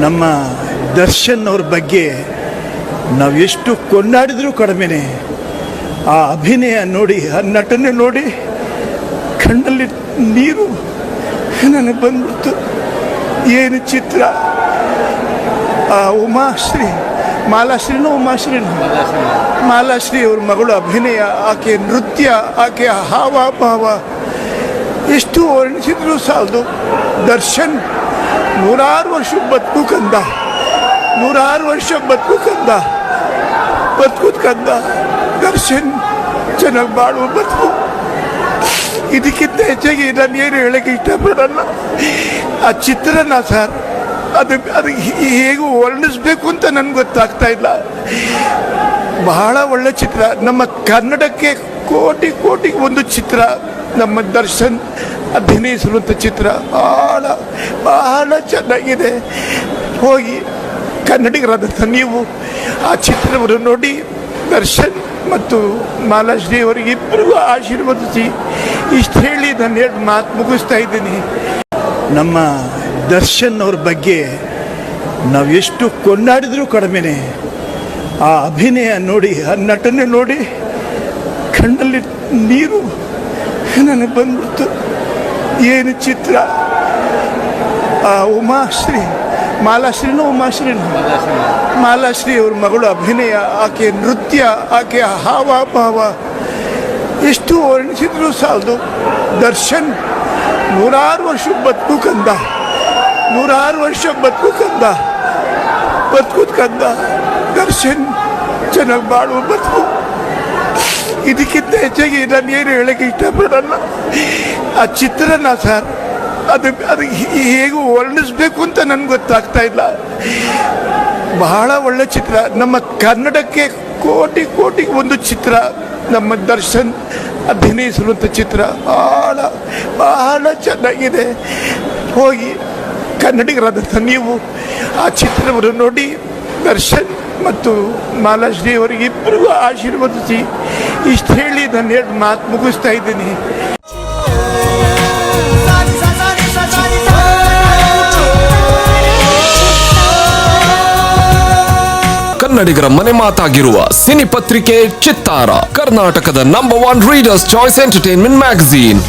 ನಮ್ಮ ದರ್ಶನ್ ಅವ್ರ ಬಗ್ಗೆ ನಾವು ಎಷ್ಟು ಕೊಂಡಾಡಿದ್ರೂ ಕಡಿಮೆನೆ. ಆ ಅಭಿನಯ ನೋಡಿ, ಆ ನಟನೆ ನೋಡಿ ಕಣ್ಣಲ್ಲಿ ನೀರು ನನಗೆ ಬಂದ್ಬಿಡ್ತು. ಏನು ಚಿತ್ರ! ಆ ಉಮಾಶ್ರೀ, ಮಾಲಾಶ್ರೀ ಅವ್ರ ಮಗಳು ಅಭಿನಯ, ಆಕೆ ನೃತ್ಯ, ಆಕೆಯ ಹಾವಭಾವ ಎಷ್ಟು ವರ್ಣಿಸಿದ್ರು ಸಾಲದು. ದರ್ಶನ್ 106 ವರ್ಷ ಬದುಕು ಕಂದ, 106 ವರ್ಷ ಬದುಕು ಕಂದ ದರ್ಶನ್ ಚೆನ್ನಾಗಿ ಬಾಳುವ ಬದುಕು. ಇದಕ್ಕಿಂತ ಹೆಚ್ಚಾಗಿ ನಾನು ಏನು ಹೇಳಕ್ಕೆ ಇಷ್ಟಪಡಲ್ಲ. ಆ ಚಿತ್ರನ ಸರ್, ಅದು ಹೇಗೆ ವರ್ಣಿಸ್ಬೇಕು ಅಂತ ನನಗೆ ಗೊತ್ತಾಗ್ತಾ ಇಲ್ಲ. ಬಹಳ ಒಳ್ಳೆ ಚಿತ್ರ. ನಮ್ಮ ಕನ್ನಡಕ್ಕೆ ಕೋಟಿ ಒಂದು ಚಿತ್ರ. ನಮ್ಮ ದರ್ಶನ್ ಅಭಿನಯಿಸಿರುವಂಥ ಚಿತ್ರ ಬಹಳ ಚೆನ್ನಾಗಿದೆ. ಹೋಗಿ ಕನ್ನಡಿಗರಾದಂಥ ನೀವು ಆ ಚಿತ್ರವನ್ನು ನೋಡಿ ದರ್ಶನ್ ಮತ್ತು ಮಾಲಾಶ್ರೀ ಅವರಿಗೆ ಇಬ್ಬರಿಗೂ ಆಶೀರ್ವದಿಸಿ ಇಷ್ಟು ಹೇಳಿ ನಾನು ಮಾತು ಮುಗಿಸ್ತಾ ಇದ್ದೀನಿ. ನಮ್ಮ ದರ್ಶನ್ ಅವ್ರ ಬಗ್ಗೆ ನಾವು ಎಷ್ಟು ಕೊಂಡಾಡಿದ್ರೂ ಕಡಿಮೆನೆ. ಆ ಅಭಿನಯ ನೋಡಿ, ಆ ನಟನೆ ನೋಡಿ ಕಣ್ಣಲ್ಲಿ ನೀರು ನನಗೆ ಬಂದ್ಬಿಡ್ತು. ಏನು ಚಿತ್ರ! ಆ ಮಾಲಾಶ್ರೀ ಅವ್ರ ಮಗಳು ಅಭಿನಯ, ಆಕೆ ನೃತ್ಯ, ಆಕೆಯ ಹಾವಭಾವ ಎಷ್ಟು ವರ್ಣಿಸಿದ್ರು ಸಾಲದು. ದರ್ಶನ್ 106 ವರ್ಷ ಬದುಕು ಕಂದ, 106 ವರ್ಷ ಬದುಕು ಕಂದ ದರ್ಶನ್ ಚೆನ್ನಾಗಿ ಬಾಳುವ ಬದುಕು. ಇದಕ್ಕಿಂತ ಹೆಚ್ಚಾಗಿ ನಾನು ಏನು ಹೇಳಕ್ಕೆ ಇಷ್ಟಪಡಲ್ಲ. ಆ ಚಿತ್ರನ ಸರ್, ಅದು ಹೇಗೆ ವರ್ಣಿಸ್ಬೇಕು ಅಂತ ನನಗೆ ಗೊತ್ತಾಗ್ತಾ ಇಲ್ಲ. ಬಹಳ ಒಳ್ಳೆ ಚಿತ್ರ. ನಮ್ಮ ಕನ್ನಡಕ್ಕೆ ಕೋಟಿ ಒಂದು ಚಿತ್ರ. ನಮ್ಮ ದರ್ಶನ್ ಅಭಿನಯಿಸಿರುವಂಥ ಚಿತ್ರ ಬಹಳ ಚೆನ್ನಾಗಿದೆ. ಹೋಗಿ ಕನ್ನಡಿಗರಾದಂಥ ನೀವು ಆ ಚಿತ್ರವನ್ನು ನೋಡಿ ದರ್ಶನ್ ಮತ್ತು ಮಾಲಾಶ್ರೀ ಅವರಿಗೆ ಇಬ್ಬರಿಗೂ ಆಶೀರ್ವದಿಸಿ ಇಷ್ಟು ಹೇಳಿ ನಾನು ಮಾತು ಮುಗಿಸ್ತಾ ಇದ್ದೀನಿ. ಕನ್ನಡಿಗರ ಮನೆ ಮಾತಾಗಿರುವ ಸಿನಿ ಪತ್ರಿಕೆ ಚಿತ್ತಾರ, ಕರ್ನಾಟಕದ number 1 readers choice entertainment magazine.